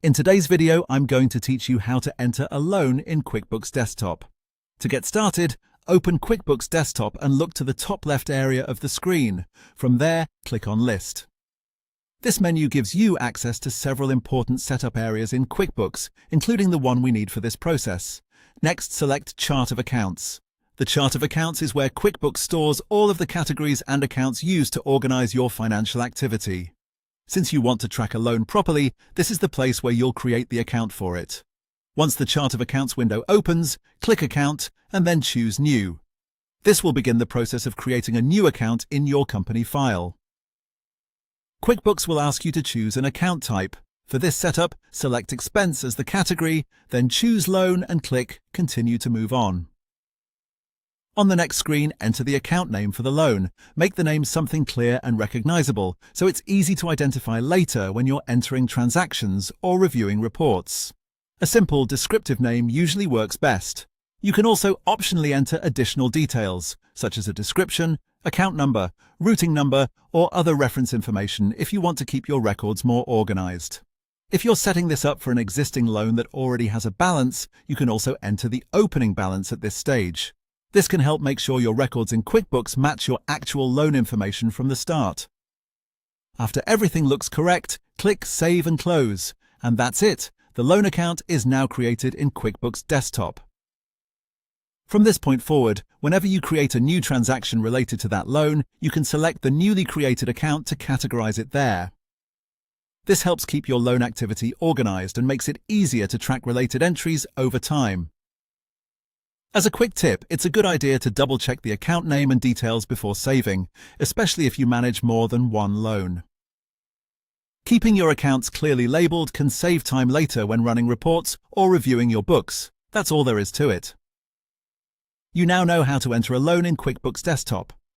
In today's video, I'm going to teach you how to enter a loan in QuickBooks Desktop. To get started, open QuickBooks Desktop and look to the top left area of the screen. From there, click on List. This menu gives you access to several important setup areas in QuickBooks, including the one we need for this process. Next, select Chart of Accounts. The Chart of Accounts is where QuickBooks stores all of the categories and accounts used to organize your financial activity. Since you want to track a loan properly, this is the place where you'll create the account for it. Once the Chart of Accounts window opens, click Account and then choose New. This will begin the process of creating a new account in your company file. QuickBooks will ask you to choose an account type. For this setup, select Expense as the category, then choose Loan and click Continue to move on. On the next screen, enter the account name for the loan. Make the name something clear and recognizable, so it's easy to identify later when you're entering transactions or reviewing reports. A simple, descriptive name usually works best. You can also optionally enter additional details, such as a description, account number, routing number, or other reference information if you want to keep your records more organized. If you're setting this up for an existing loan that already has a balance, you can also enter the opening balance at this stage. This can help make sure your records in QuickBooks match your actual loan information from the start. After everything looks correct, click Save and Close. And that's it. The loan account is now created in QuickBooks Desktop. From this point forward, whenever you create a new transaction related to that loan, you can select the newly created account to categorize it there. This helps keep your loan activity organized and makes it easier to track related entries over time. As a quick tip, it's a good idea to double-check the account name and details before saving, especially if you manage more than one loan. Keeping your accounts clearly labeled can save time later when running reports or reviewing your books. That's all there is to it. You now know how to enter a loan in QuickBooks Desktop.